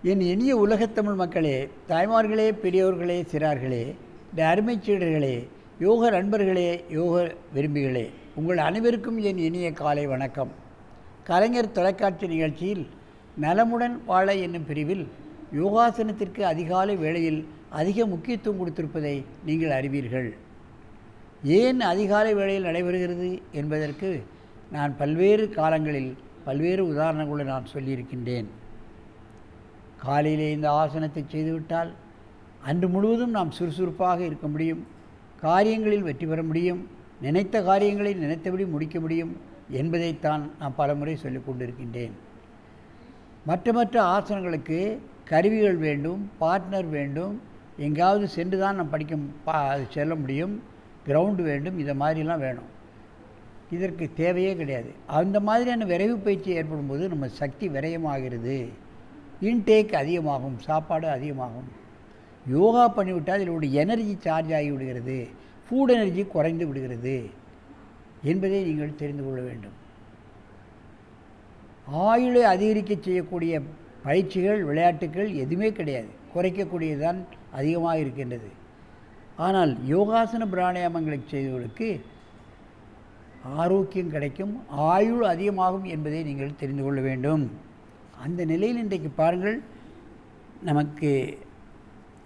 என் இனிய உலகத்தமிழ் மக்களே, தாய்மார்களே, பெரியோர்களே, சிறார்களே, இந்த அருமைச் சீடர்களே, யோக நண்பர்களே, யோக விரும்பிகளே, உங்கள் அனைவருக்கும் என் இனிய காலை வணக்கம். கலைஞர் தொலைக்காட்சி நிகழ்ச்சியில் நலமுடன் வாழ என்னும் பிரிவில் யோகாசனத்திற்கு அதிகாலை வேளையில் அதிக முக்கியத்துவம் கொடுத்திருப்பதை நீங்கள் அறிவீர்கள். ஏன் அதிகாலை வேளையில் நடைபெறுகிறது என்பதற்கு நான் பல்வேறு காலங்களில் பல்வேறு உதாரணங்களை நான் சொல்லியிருக்கின்றேன். காலையிலே இந்த ஆசனத்தை செய்துவிட்டால் அன்று முழுவதும் நாம் சுறுசுறுப்பாக இருக்க முடியும், காரியங்களில் வெற்றி பெற முடியும், நினைத்த காரியங்களை நினைத்தபடி முடிக்க முடியும் என்பதைத்தான் நான் பலமுறை சொல்லிக் கொண்டிருக்கின்றேன். மற்ற ஆசனங்களுக்கு கருவிகள் வேண்டும், பார்ட்னர் வேண்டும், எங்காவது சென்று தான் நாம் செல்ல முடியும், கிரவுண்டு வேண்டும், இதை மாதிரிலாம் வேணும். இதற்கு தேவையே கிடையாது. அந்த மாதிரியான விரைவு பயிற்சி ஏற்படும் போது நம்ம சக்தி விரயமாகிறது, இன்டேக் அதிகமாகும், சாப்பாடு அதிகமாகும். யோகா பண்ணிவிட்டால் இதனுடைய எனர்ஜி சார்ஜ் ஆகி விடுகிறது, ஃபுட் எனர்ஜி குறைந்து விடுகிறது என்பதை நீங்கள் தெரிந்து கொள்ள வேண்டும். ஆயுளை அதிகரிக்க செய்யக்கூடிய பயிற்சிகள், விளையாட்டுகள் எதுவுமே கிடையாது, குறைக்கக்கூடியதுதான் அதிகமாக இருக்கின்றது. ஆனால் யோகாசன பிராணாயாமங்களை செய்தவர்களுக்கு ஆரோக்கியம் கிடைக்கும், ஆயுள் அதிகமாகும் என்பதை நீங்கள் தெரிந்து கொள்ள வேண்டும். அந்த நிலையில் இன்றைக்கு பாருங்கள், நமக்கு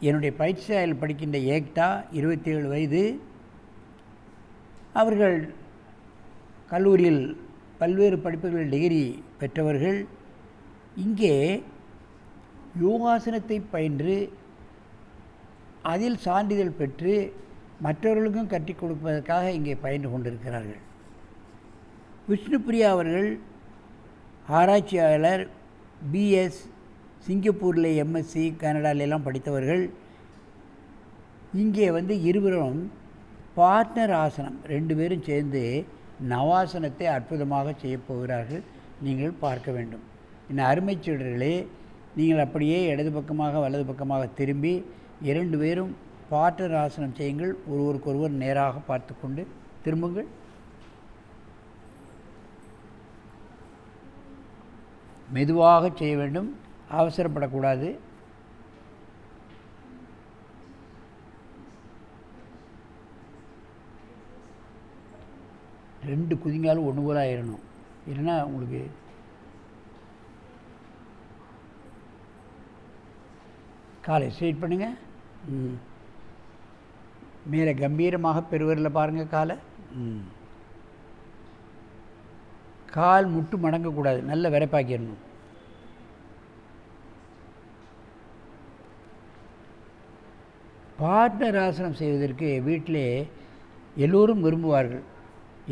என்னுடைய பயிற்சியாளர் படிக்கின்ற ஏக்டா 27 வயது, அவர்கள் கல்லூரியில் பல்வேறு படிப்புகளில் டிகிரி பெற்றவர்கள். இங்கே யோகாசனத்தை பயின்று அதில் சான்றிதழ் பெற்று மற்றவர்களுக்கும் கற்றுக் கொடுப்பதற்காக இங்கே பயின்று கொண்டிருக்கிறார்கள். விஷ்ணுபிரியா அவர்கள் ஆராய்ச்சியாளர், பிஎஸ், சிங்கப்பூரில் எம்எஸ்சி, கனடாலெல்லாம் படித்தவர்கள். இங்கே இருவரும் பார்ட்னர் ஆசனம் 2 பேரும் சேர்ந்து நவாசனத்தை அற்புதமாக செய்யப்போகிறார்கள். நீங்கள் பார்க்க வேண்டும். இன்னும் அருமைச் சீடர்களே, நீங்கள் அப்படியே இடது பக்கமாக வலது பக்கமாக திரும்பி 2 பேரும் பார்ட்னர் ஆசனம் செய்யுங்கள். ஒருவருக்கொருவர் நேராக பார்த்து கொண்டு திரும்புங்கள். மெதுவாக செய்ய வேண்டும், அவசரப்படக்கூடாது. ரெண்டு குதிங்காலும் ஒன்று போல ஆயிடணும், இல்லைன்னா உங்களுக்கு காலை ஸ்ட்ரெயிட் பண்ணுங்கள். மேலே கம்பீரமாக பெருவரில் பாருங்கள் காலை. கால் முட்டு மடங்கக்கூடாது, நல்ல விரைப்பாக்கிடணும். பார்ட்னர் ஆசனம் செய்வதற்கு வீட்டிலே எல்லோரும் விரும்புவார்கள்.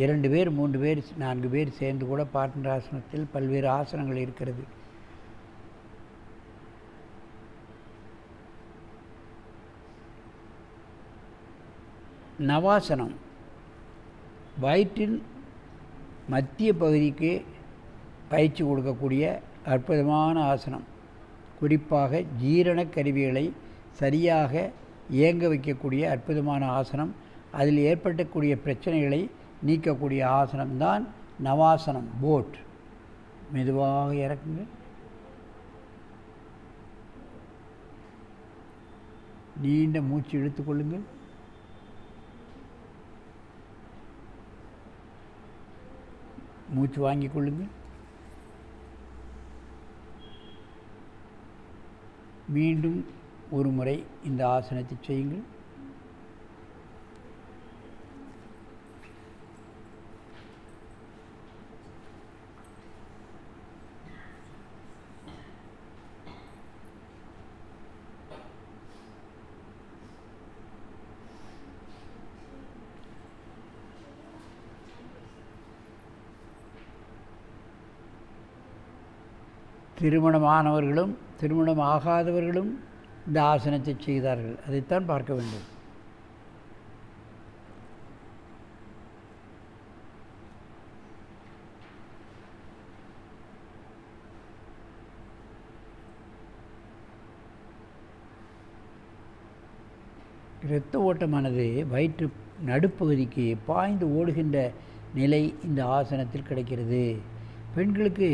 2 பேர், 3 பேர், 4 பேர் சேர்ந்து கூட பார்ட்னர் ஆசனத்தில் பல்வேறு ஆசனங்கள் இருக்கிறது. நவாசனம் வயிற்றின் மத்திய பகுதிக்கு பயிற்சி கொடுக்கக்கூடிய அற்புதமான ஆசனம். குறிப்பாக ஜீரண கருவிகளை சரியாக இயங்க வைக்கக்கூடிய அற்புதமான ஆசனம். அதில் ஏற்படக்கூடிய பிரச்சனைகளை நீக்கக்கூடிய ஆசனம்தான் நவாசனம். போட் மெதுவாக இறக்குங்க. நீண்ட மூச்சு இழுத்துக்கொள்ளுங்கள். மூச்சு வாங்கிக் கொள்ளுங்கள். மீண்டும் ஒரு முறை இந்த ஆசனத்தை செய்யுங்கள். திருமணமானவர்களும் திருமணம் ஆகாதவர்களும் இந்த ஆசனத்தை செய்தார்கள். அதைத்தான் பார்க்க வேண்டும். இரத்த ஓட்டமானது வயிற்று நடுப்பகுதிக்கு பாய்ந்து ஓடுகின்ற நிலை இந்த ஆசனத்தில் கிடைக்கிறது. பெண்களுக்கு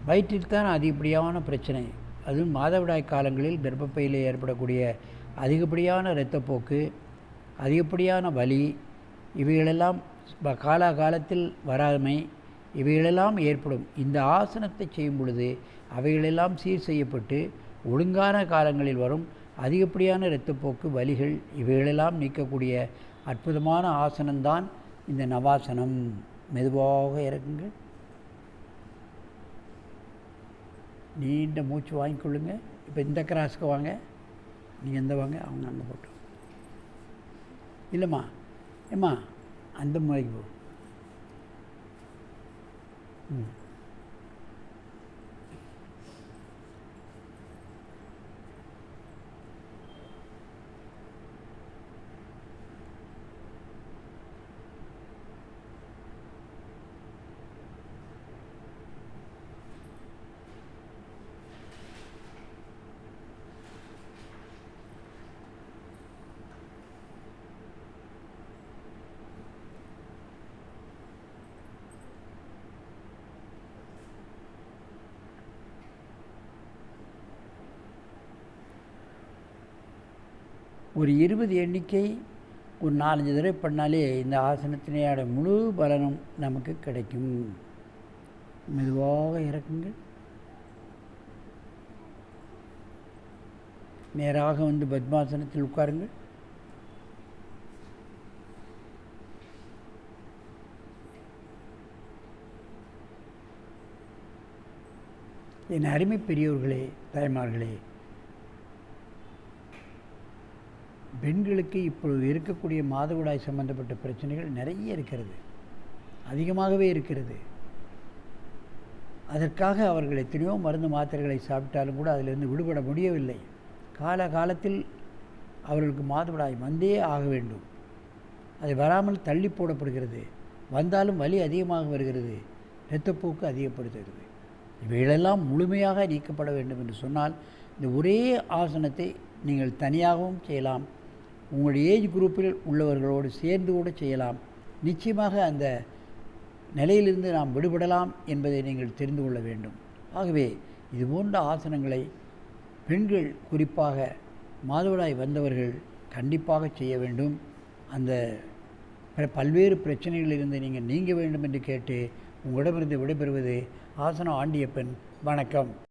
வயிற்றில் தான் அதிகப்படியான பிரச்சனை, அதுவும் மாதவிடாய் காலங்களில் கர்ப்பப்பையில் ஏற்படக்கூடிய அதிகப்படியான இரத்தப்போக்கு, அதிகப்படியான வலி, இவைகளெல்லாம் காலாகாலத்தில் வராமை, இவைகளெல்லாம் ஏற்படும். இந்த ஆசனத்தை செய்யும் பொழுது அவைகளெல்லாம் சீர் செய்யப்பட்டு ஒழுங்கான காலங்களில் வரும் அதிகப்படியான இரத்தப்போக்கு, வலிகள் இவைகளெல்லாம் நீக்கக்கூடிய அற்புதமான ஆசனம்தான் இந்த நவாசனம். மெதுவாக இறக்குங்க, நீண்ட மூச்சு வாங்கிக்கொள்ளுங்க. இப்போ இந்த கிராஸ்க்கு வாங்க, நீங்கள் எந்த வாங்க, அவங்க அங்கே போட்டோம் இல்லைம்மா, ஏம்மா அந்த முறைக்கு போ. ஒரு 20 எண்ணிக்கை ஒரு 4-5 தடவை பண்ணாலே இந்த ஆசனத்தினையோட முழு பலனும் நமக்கு கிடைக்கும். மெதுவாக இறக்குங்கள், நேராக வந்து பத்மாசனத்தில் உட்காருங்கள். என் அருமை பெரியோர்களே, தாய்மார்களே, பெண்களுக்கு இப்பொழுது இருக்கக்கூடிய மாதவிடாய் சம்பந்தப்பட்ட பிரச்சனைகள் நிறைய இருக்கிறது, அதிகமாகவே இருக்கிறது. அதற்காக அவர்கள் எத்தனையோ மருந்து மாத்திரைகளை சாப்பிட்டாலும் கூட அதிலிருந்து விடுபட முடியவில்லை. காலகாலத்தில் அவர்களுக்கு மாதவிடாய் வந்தே ஆக வேண்டும். அது வராமல் தள்ளி போடப்படுகிறது, வந்தாலும் வலி அதிகமாக வருகிறது, இரத்தப்போக்கு அதிகப்படுத்துகிறது. இவைகளெல்லாம் முழுமையாக நீக்கப்பட வேண்டும் என்று சொன்னால் இந்த ஒரே ஆசனத்தை நீங்கள் தனியாகவும் செய்யலாம், உங்களுடைய ஏஜ் குரூப்பில் உள்ளவர்களோடு சேர்ந்து கூட செய்யலாம். நிச்சயமாக அந்த நிலையிலிருந்து நாம் விடுபடலாம் என்பதை நீங்கள் தெரிந்து கொள்ள வேண்டும். ஆகவே இதுபோன்ற ஆசனங்களை பெண்கள், குறிப்பாக மாதவிடாய் வந்தவர்கள் கண்டிப்பாக செய்ய வேண்டும். அந்த பல்வேறு பிரச்சனைகளிலிருந்து நீங்கள் நீங்க வேண்டும் என்று கேட்டு உங்களிடமிருந்து விடைபெறுவது ஆசனம் ஆண்டியப்பன். வணக்கம்.